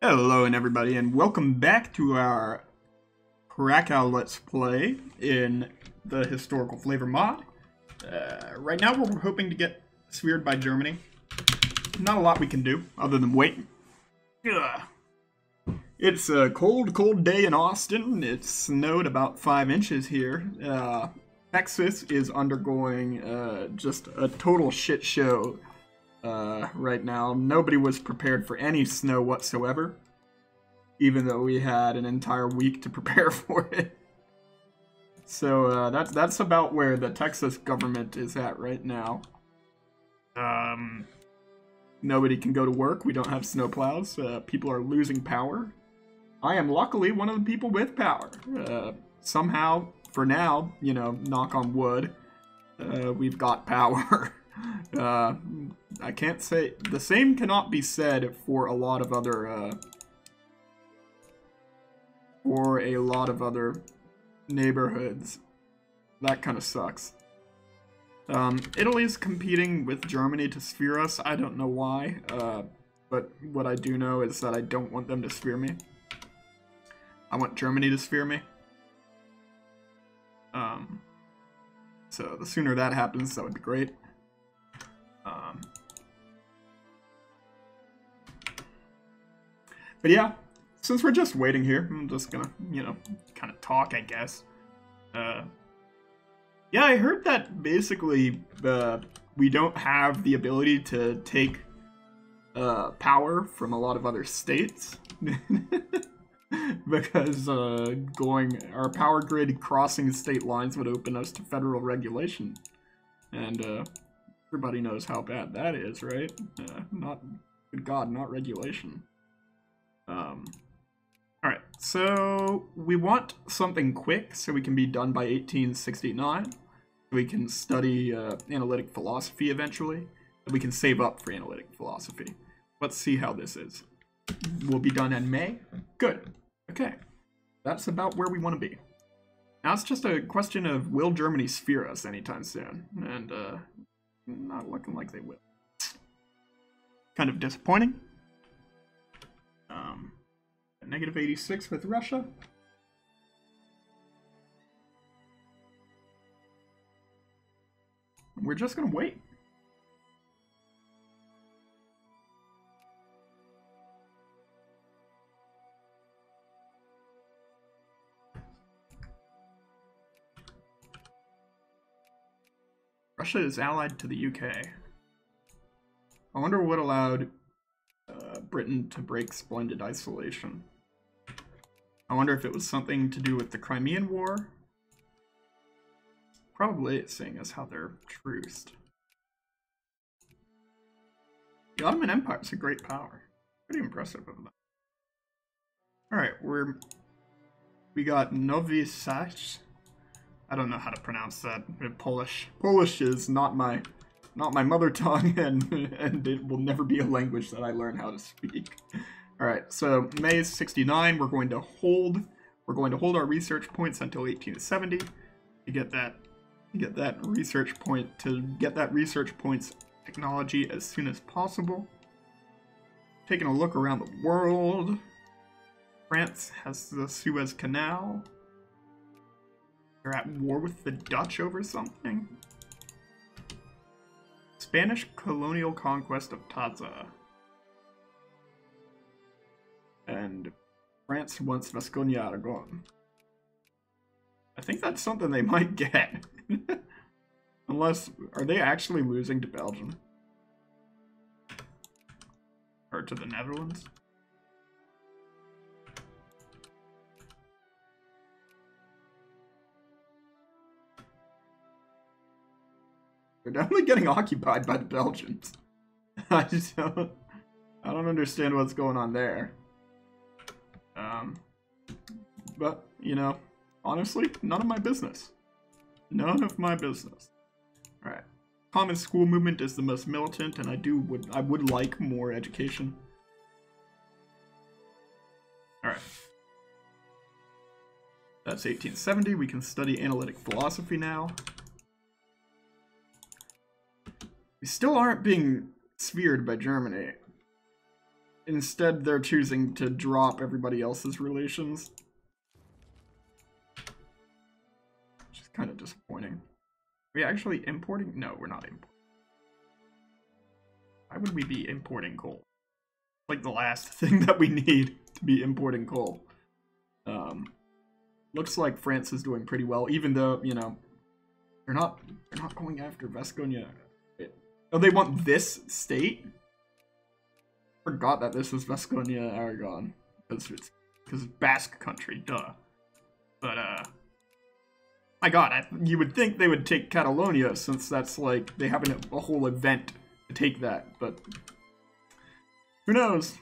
Hello and everybody, and welcome back to our Krakow Let's Play in the Historical Flavor mod. Right now we're hoping to get sphered by Germany. Not a lot we can do, other than wait. Ugh. It's a cold, cold day in Austin. It snowed about 5 inches here. Texas is undergoing just a total shit show right now. Nobody was prepared for any snow whatsoever, even though we had an entire week to prepare for it. So that's about where the Texas government is at right now. Nobody can go to work. We don't have snowplows. People are losing power. I am luckily one of the people with power. Somehow, for now, you know, knock on wood, we've got power. I can't say the same cannot be said for a lot of other neighborhoods. That kind of sucks. Italy's competing with Germany to sphere us. I don't know why, but what I do know is that I don't want them to sphere me. I want Germany to sphere me. So the sooner that happens, that would be great. But yeah, since we're just waiting here, I'm just gonna, you know, kind of talk, I guess. Yeah, I heard that basically we don't have the ability to take power from a lot of other states. Because our power grid crossing state lines would open us to federal regulation. And everybody knows how bad that is, right? Good God, not regulation. Alright, so we want something quick so we can be done by 1869. We can study analytic philosophy eventually. We can save up for analytic philosophy. Let's see how this is. We'll be done in May. Good. Okay. That's about where we want to be. Now it's just a question of, will Germany sphere us anytime soon? And not looking like they will. Kind of disappointing. Negative 86 with Russia. We're just gonna wait. Russia is allied to the UK. I wonder what allowed Britain to break splendid isolation. I wonder if it was something to do with the Crimean War. Probably it's seeing as how they're truced. The Ottoman Empire is a great power. Pretty impressive of them. Alright, we got Novi Sad. I don't know how to pronounce that in Polish. Polish is not my mother tongue, and it will never be a language that I learn how to speak. All right, so May is 69. We're going to hold our research points until 1870 to get that research points technology as soon as possible. Taking a look around the world. France has the Suez Canal. They're at war with the Dutch over something. Spanish colonial conquest of Taza. And France wants Vasconia-Aragon. I think that's something they might get. Unless, are they actually losing to Belgium? Or to the Netherlands? They're definitely getting occupied by the Belgians. I don't understand what's going on there. But, you know, honestly, none of my business. None of my business. Alright. Common school movement is the most militant, and I would like more education. Alright. That's 1870. We can study analytic philosophy now. We still aren't being sphered by Germany. instead they're choosing to drop everybody else's relations. Which is kind of disappointing. Are we actually importing? No, we're not importing. Why would we be importing coal? Like the last thing that we need to be importing coal. Looks like France is doing pretty well, even though, you know, they're not going after Vasconia. Oh, they want this state? Forgot that this was Vasconia Aragon. Because it's Basque country, duh. But my god, you would think they would take Catalonia, since that's like, they have a whole event to take that, but who knows?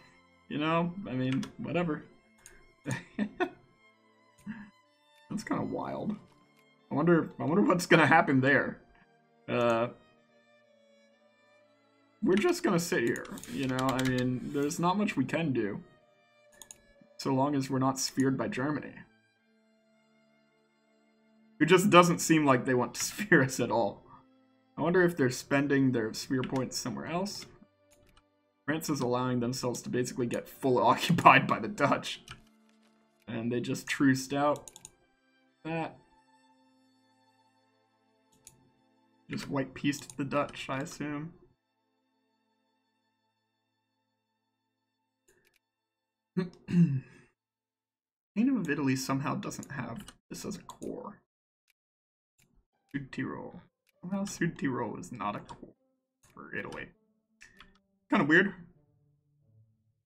You know, I mean, whatever. That's kind of wild. I wonder what's gonna happen there. We're just gonna sit here, you know, I mean, there's not much we can do. So long as we're not sphered by Germany. It just doesn't seem like they want to sphere us at all. I wonder if they're spending their sphere points somewhere else. France is allowing themselves to basically get fully occupied by the Dutch. And they just truced out that. Just white pieced the Dutch, I assume. Kingdom of Italy somehow doesn't have this as a core. Sud Tyrol. Somehow Sud Tyrol is not a core for Italy. Kind of weird.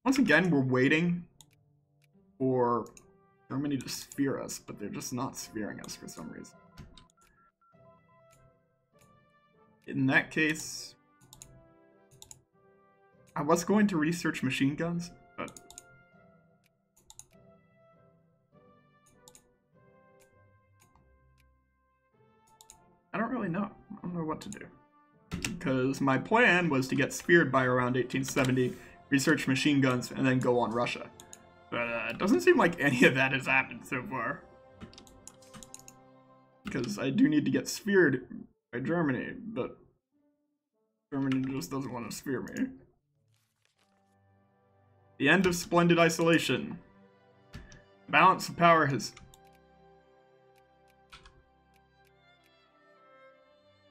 Once again, we're waiting for Germany to sphere us, but they're just not sphering us for some reason. In that case, I was going to research machine guns, but I don't really know. I don't know what to do. Because my plan was to get sphered by around 1870, research machine guns, and then go on Russia. But it doesn't seem like any of that has happened so far. Because I do need to get sphered by Germany, but Germany just doesn't want to sphere me. The end of splendid isolation. The balance of power has...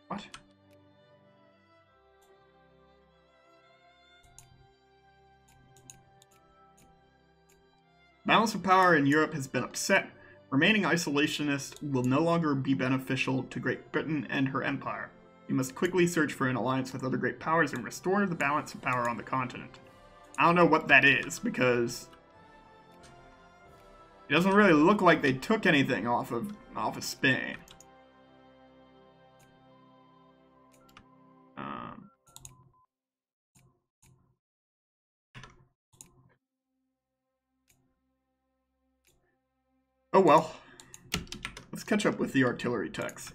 What? Balance of power in Europe has been upset. Remaining isolationist will no longer be beneficial to Great Britain and her empire. We must quickly search for an alliance with other great powers and restore the balance of power on the continent. I don't know what that is, because it doesn't really look like they took anything off of Spain. Oh well. Let's catch up with the artillery techs.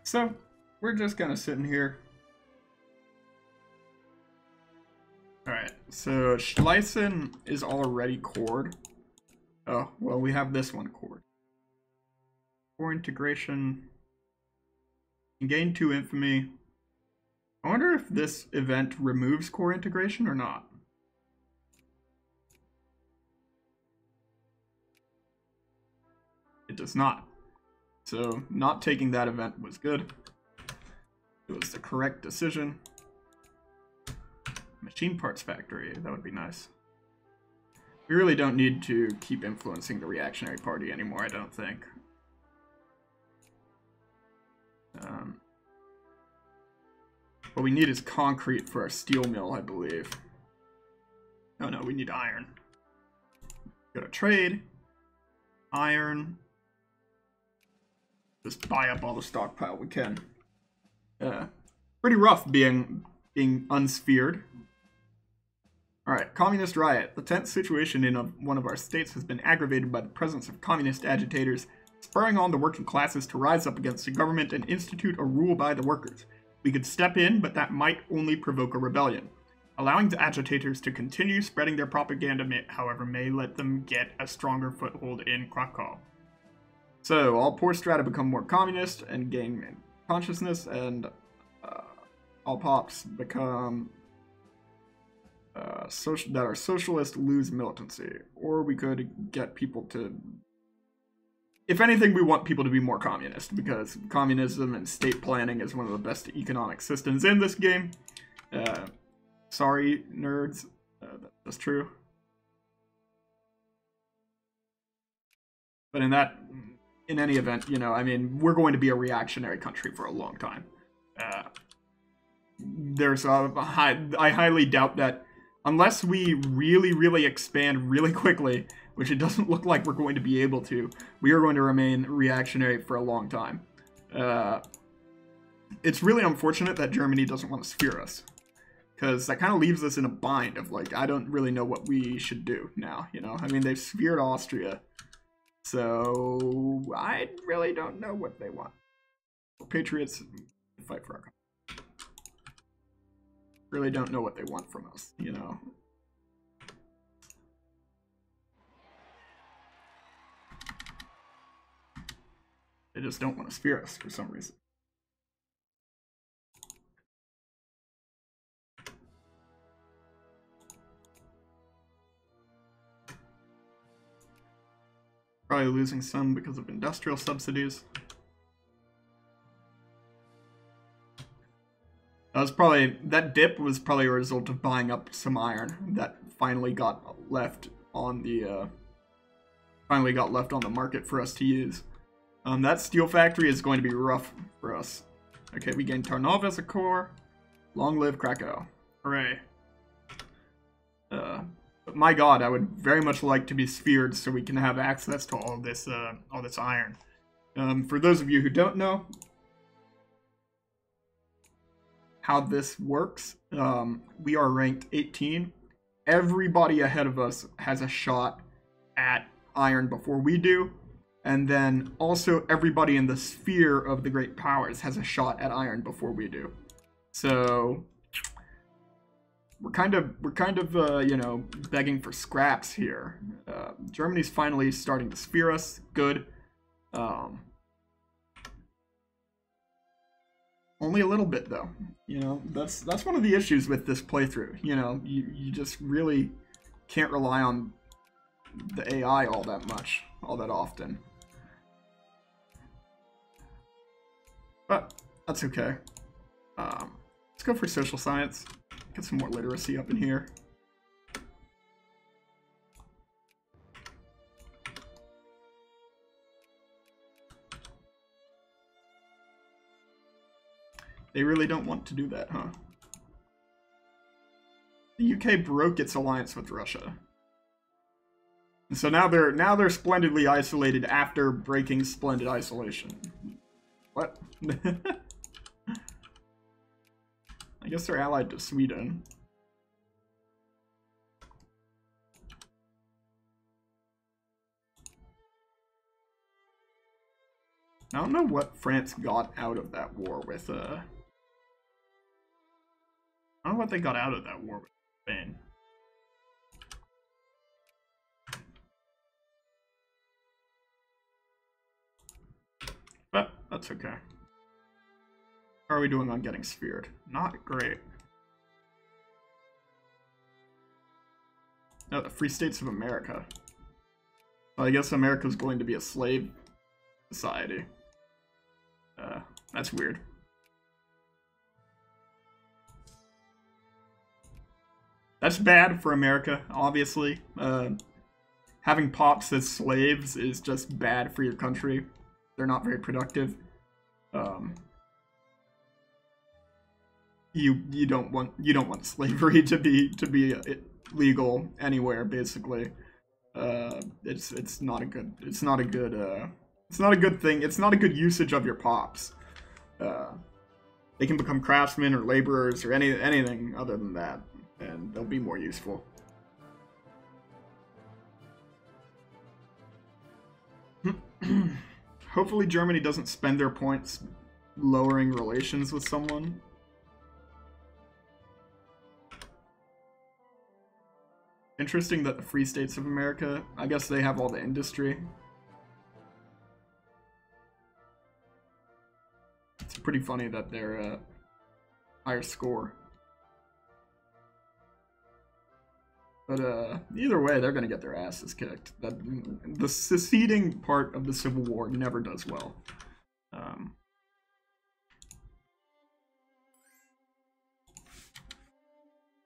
So, we're just kind of sitting here. Alright, so Schlesien is already cored. Oh, well, we have this one cored. Core integration. Gain 2 infamy. I wonder if this event removes core integration or not. It does not. So, not taking that event was good. It was the correct decision. Machine parts factory, that would be nice. We really don't need to keep influencing the reactionary party anymore, I don't think. What we need is concrete for our steel mill, I believe. Oh no, we need iron. Go to trade. Iron. Just buy up all the stockpile we can. Pretty rough being unsphered. Alright, communist riot. The tense situation in one of our states has been aggravated by the presence of communist agitators, spurring on the working classes to rise up against the government and institute a rule by the workers. We could step in, but that might only provoke a rebellion. Allowing the agitators to continue spreading their propaganda, however, may let them get a stronger foothold in Krakow. So, all poor strata become more communist and gain consciousness, and all pops become that are socialist lose militancy. Or we could get people to... If anything, we want people to be more communist, because communism and state planning is one of the best economic systems in this game. Sorry, nerds. That's true. But in any event, you know, I mean, we're going to be a reactionary country for a long time. I highly doubt that unless we really expand really quickly, which it doesn't look like we're going to be able to, we are going to remain reactionary for a long time. It's really unfortunate that Germany doesn't want to sphere us, because that kind of leaves us in a bind of, like, I don't really know what we should do now, you know? I mean, they've sphered Austria, so I really don't know what they want. Patriots fight for our country. Really don't know what they want from us, you know? They just don't want to sphere us for some reason. Probably losing some because of industrial subsidies. That dip was probably a result of buying up some iron that finally got left on the market for us to use. That steel factory is going to be rough for us. Okay, we gained Tarnov as a core. Long live Krakow. Hooray. But my god, I would very much like to be sphered so we can have access to all this iron. For those of you who don't know how this works, we are ranked 18. Everybody ahead of us has a shot at iron before we do, and then also everybody in the sphere of the great powers has a shot at iron before we do. So we're kind of you know, begging for scraps here. Germany's finally starting to sphere us. Good. Only a little bit, though. You know, that's one of the issues with this playthrough. You know, you just really can't rely on the AI all that much, all that often. But that's okay. Let's go for social science. Get some more literacy up in here. They really don't want to do that, huh? The UK broke its alliance with Russia. And so now they're splendidly isolated after breaking splendid isolation. What? I guess they're allied to Sweden. I don't know what France got out of that war with, I don't know what they got out of that war with Spain. But that's okay. How are we doing on getting sphered? Not great. No, the Free States of America. Well, I guess America's going to be a slave society. That's weird. That's bad for America, obviously. Having pops as slaves is just bad for your country. They're not very productive. You don't want slavery to be legal anywhere, basically. It's not a good thing. It's not a good usage of your pops. They can become craftsmen or laborers or anything other than that, and they'll be more useful. Hopefully Germany doesn't spend their points lowering relations with someone. Interesting that the Free States of America, I guess they have all the industry. pretty funny that they're higher score. But either way, they're gonna get their asses kicked. The seceding part of the Civil War never does well.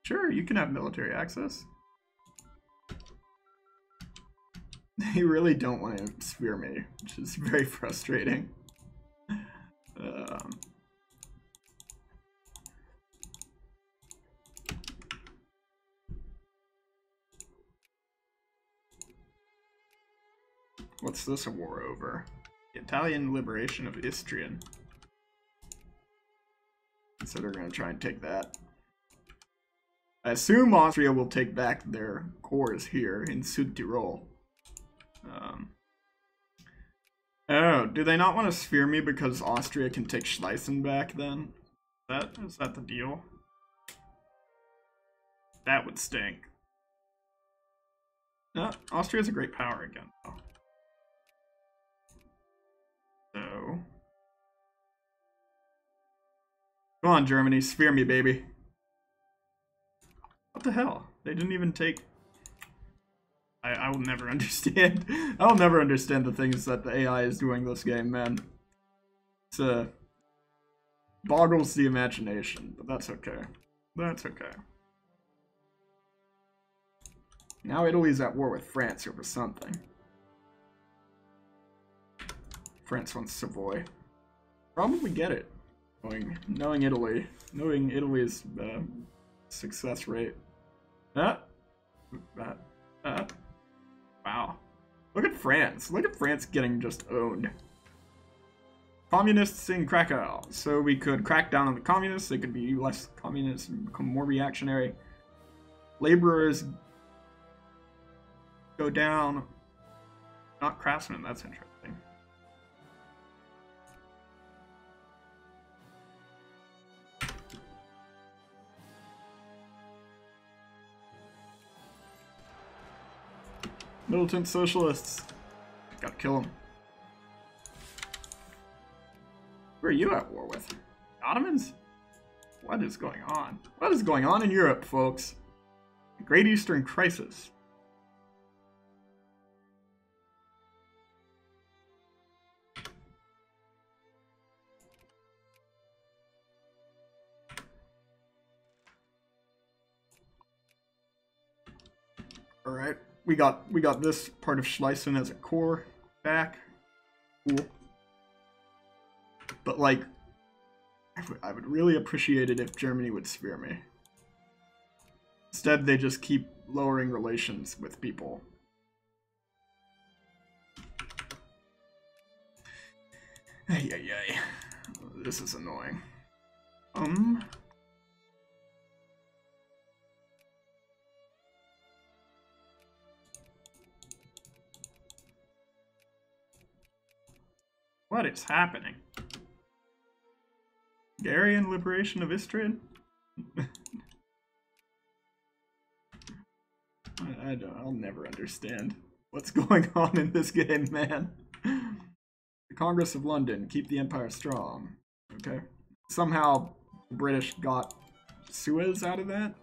Sure, you can have military access. They really don't want to spear me, which is very frustrating. What's this a war over? The Italian liberation of Istrian. So they're going to try and take that. I assume Austria will take back their cores here in Südtirol. Oh, do they not want to sphere me because Austria can take Schlesien back then? Is that the deal? That would stink. No, Austria's a great power again, though. So... Come on, Germany, sphere me, baby. What the hell? They didn't even take... I will never understand. I will never understand the things that the AI is doing this game, man. It's boggles the imagination, but that's okay. That's okay. Now Italy's at war with France over something. France wants Savoy. Probably get it. Knowing Italy's success rate. Wow. Look at France. Look at France getting just owned. Communists in Krakow. So we could crack down on the communists. They could be less communist and become more reactionary. Laborers go down. Not craftsmen. That's interesting. Militant socialists. Gotta kill them. Who are you at war with? Ottomans? What is going on? What is going on in Europe, folks? The Great Eastern Crisis. All right. We got this part of Schlesien as a core back. Cool. But like, I would really appreciate it if Germany would sphere me. Instead, they just keep lowering relations with people. Ay, ay, ay. This is annoying. What is happening? Hungarian liberation of Istrian? I'll never understand what's going on in this game, man. The Congress of London, keep the empire strong. Okay. Somehow the British got Suez out of that?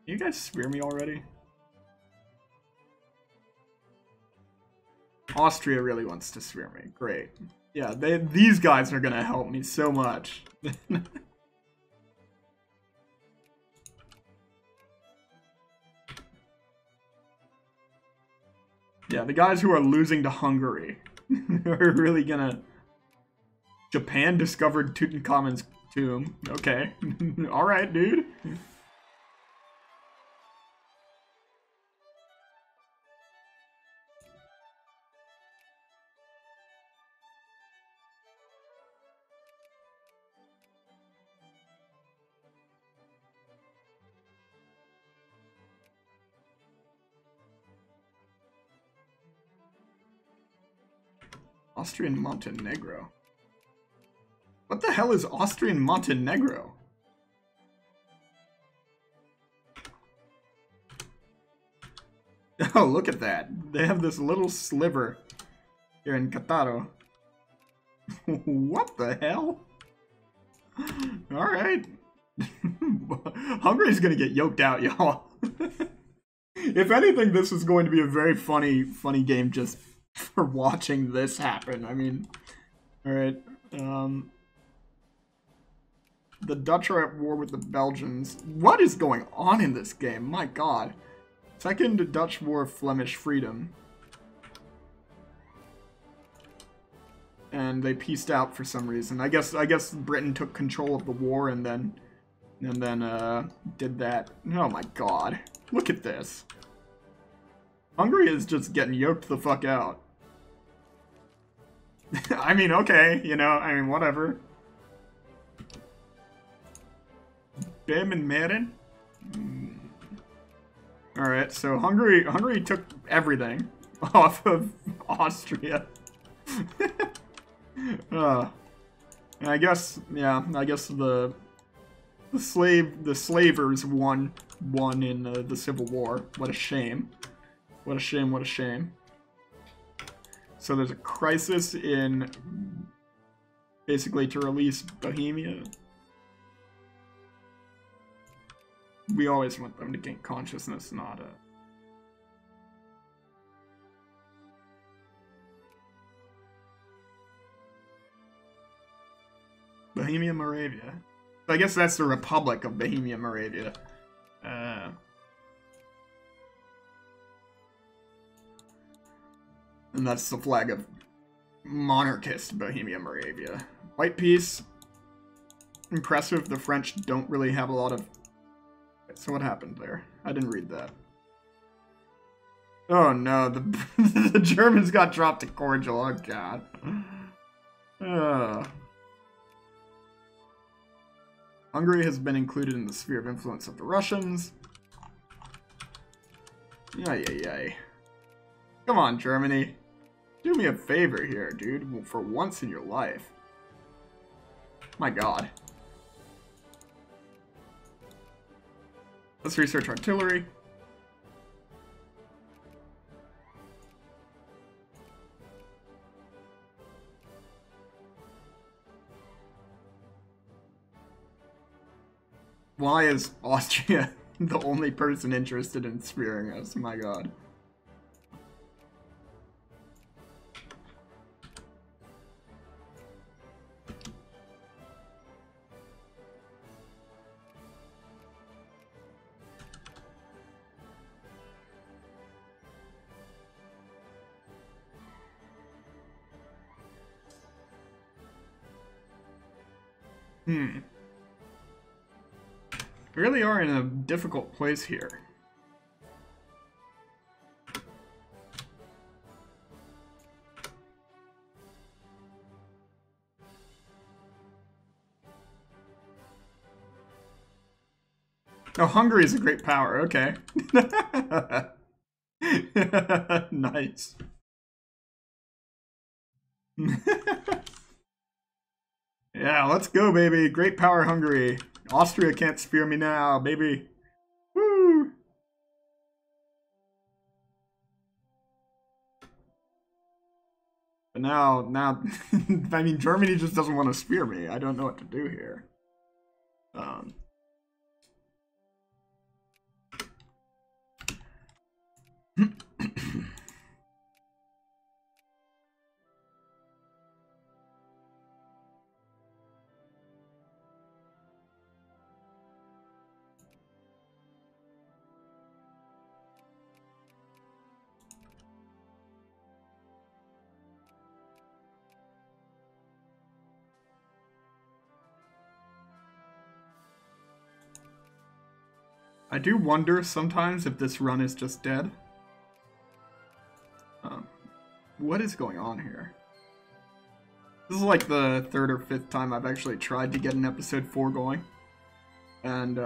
You guys sphere me already? Austria really wants to sphere me. Great. Yeah, these guys are gonna help me so much. Yeah, the guys who are losing to Hungary are really gonna... Japan discovered Tutankhamun's tomb. Okay. Alright, dude. Austrian Montenegro. What the hell is Austrian Montenegro? Oh, look at that. They have this little sliver here in Kataro. What the hell? Alright. Hungary's gonna get yoked out, y'all. If anything, this is going to be a very funny game just for watching this happen. I mean, alright. The Dutch are at war with the Belgians. What is going on in this game? My god. Second Dutch War of Flemish Freedom. And they peaced out for some reason. I guess Britain took control of the war and then did that. Oh my god. Look at this. Hungary is just getting yoked the fuck out. I mean, okay, you know, I mean, whatever. Bim and Meren? Alright, so Hungary took everything off of Austria. I guess, yeah, I guess the slavers won in the Civil War. What a shame. What a shame, what a shame. So there's a crisis in basically to release Bohemia. We always want them to gain consciousness, not Bohemia, Moravia. I guess that's the Republic of Bohemia, Moravia. And that's the flag of monarchist Bohemia, Moravia. White peace. Impressive. The French don't really have a lot of... So what happened there? I didn't read that. Oh no, the Germans got dropped to cordial. Oh god. Hungary has been included in the sphere of influence of the Russians. Yay. Come on, Germany. Do me a favor here, dude. For once in your life. My god. Let's research artillery. Why is Austria the only person interested in spearing us? My god. We really are in a difficult place here. Oh, Hungary is a great power. Okay. Nice. Yeah, let's go, baby. Great power, Hungary. Austria can't spear me now, baby. Woo! But now, I mean, Germany just doesn't want to spear me. I don't know what to do here. I do wonder sometimes if this run is just dead. What is going on here? This is like the 3rd or 5th time I've actually tried to get an episode 4 going. And,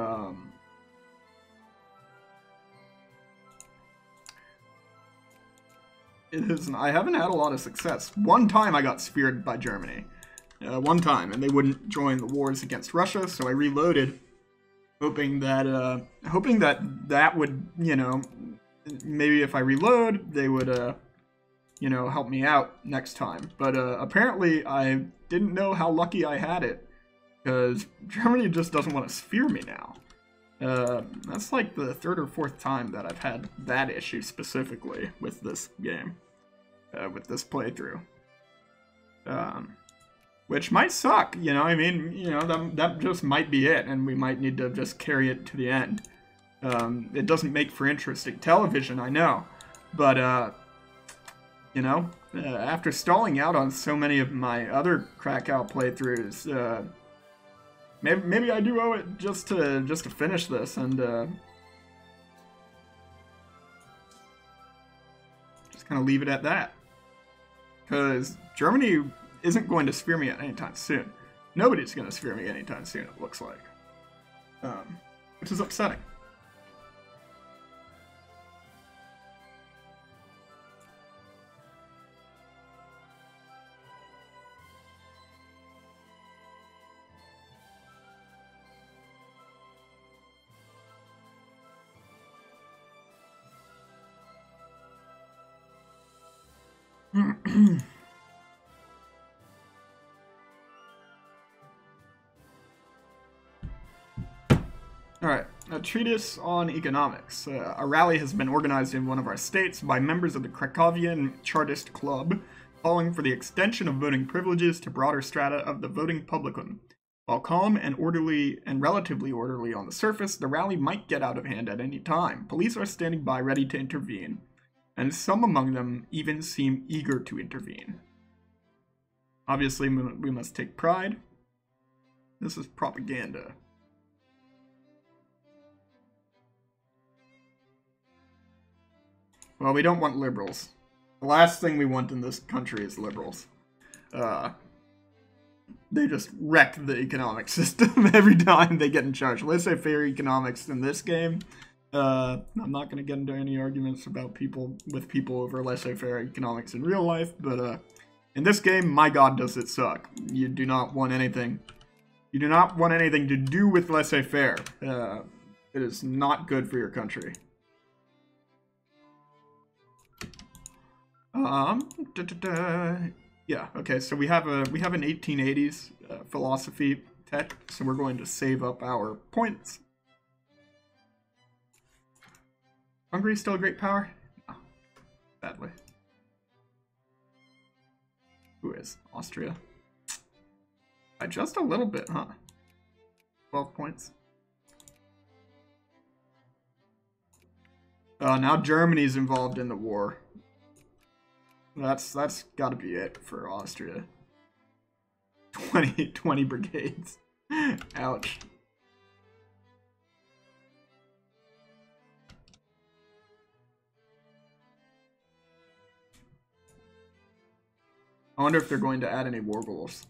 I haven't had a lot of success. One time I got speared by Germany. One time, and they wouldn't join the wars against Russia, so I reloaded. Hoping that that would, you know, maybe if I reload, they would, you know, help me out next time. But apparently I didn't know how lucky I had it, because Germany just doesn't want to sphere me now. That's like the third or fourth time that I've had that issue specifically with this game, with this playthrough. Which might suck, you know, I mean, you know, that just might be it, and we might need to just carry it to the end. It doesn't make for interesting television, I know, but, you know, after stalling out on so many of my other Krakow playthroughs, maybe I do owe it just to finish this, and, just kind of leave it at that. Because Germany isn't going to sphere me anytime soon. Nobody's going to sphere me anytime soon, it looks like. Which is upsetting. Alright, a treatise on economics. A rally has been organized in one of our states by members of the Krakowian Chartist Club, calling for the extension of voting privileges to broader strata of the voting publicum. While calm and orderly and relatively orderly on the surface, the rally might get out of hand at any time. Police are standing by ready to intervene, and some among them even seem eager to intervene. Obviously, we must take pride. This is propaganda. Well, we don't want liberals. The last thing we want in this country is liberals. They just wreck the economic system every time they get in charge. Laissez-faire economics in this game. I'm not going to get into any arguments about people over laissez-faire economics in real life, but in this game, my god, does it suck. You do not want anything. You do not want anything to do with laissez-faire. It is not good for your country. Yeah, okay, so we have an 1880s philosophy tech, so we're going to save up our points. Hungary still a great power? No, sadly. Who is? Austria. By just a little bit, huh? 12 points. Now Germany's involved in the war. That's gotta be it for Austria. 20 brigades. Ouch. I wonder if they're going to add any war goals.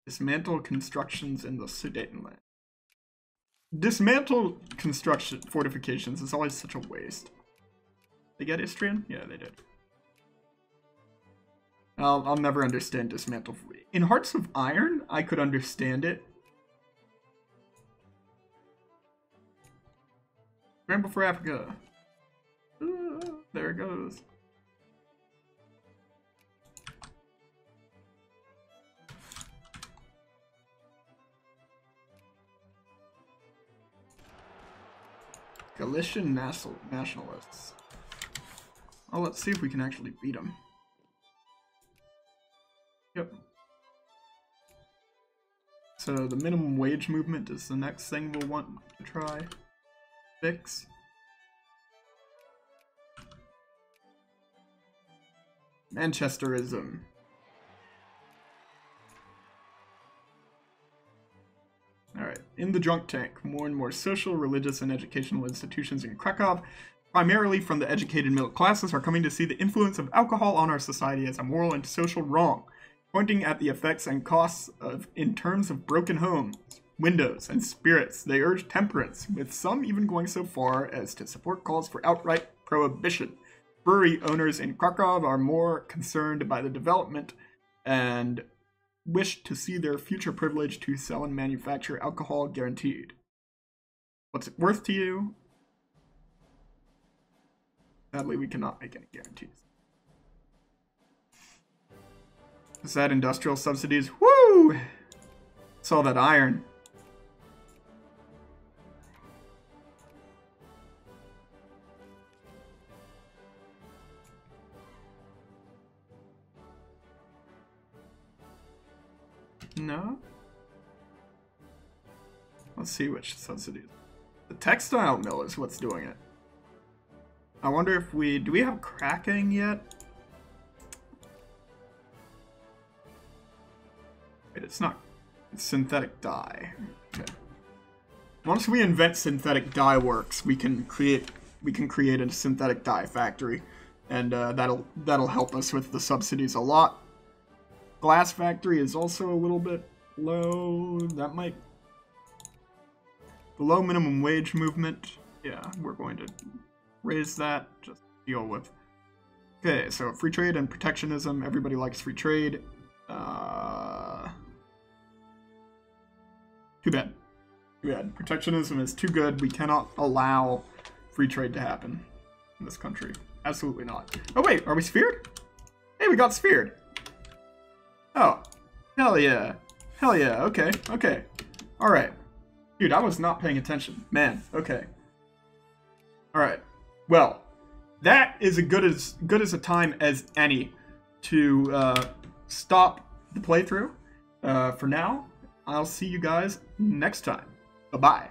Dismantle constructions in the Sudetenland. Dismantle construction fortifications is always such a waste. They get Istrian? Yeah, they did. I'll never understand dismantle. In Hearts of Iron, I could understand it. Scramble for Africa. There it goes. Galician nationalists. Oh, let's see if we can actually beat them. Yep. So the minimum wage movement is the next thing we'll want to try. Fix. Manchesterism. Alright, in the junk tank, more and more social, religious, and educational institutions in Krakow, primarily from the educated middle classes, are coming to see the influence of alcohol on our society as a moral and social wrong, pointing at the effects and costs in terms of broken homes, windows, and spirits. They urge temperance, with some even going so far as to support calls for outright prohibition. Brewery owners in Krakow are more concerned by the development and wish to see their future privilege to sell and manufacture alcohol guaranteed. What's it worth to you? Sadly, we cannot make any guarantees. Is that industrial subsidies? Woo! It's all that iron. No? Let's see which subsidies. The textile mill is what's doing it. I wonder if do we have cracking yet? Wait, it's not. It's synthetic dye. Okay. Once we invent synthetic dye works, we can create a synthetic dye factory, and that'll help us with the subsidies a lot. Glass factory is also a little bit low. That might below minimum wage movement. Yeah, we're going to raise that. Just deal with. Okay, so free trade and protectionism. Everybody likes free trade. Too bad. Too bad. Protectionism is too good. We cannot allow free trade to happen in this country. Absolutely not. Oh wait, are we sphered? Hey, we got sphered. Oh, hell yeah. Hell yeah, okay, okay. Alright. Dude, I was not paying attention. Man, okay. Alright. Well, that is as good as a time as any to stop the playthrough. For now, I'll see you guys next time. Bye-bye.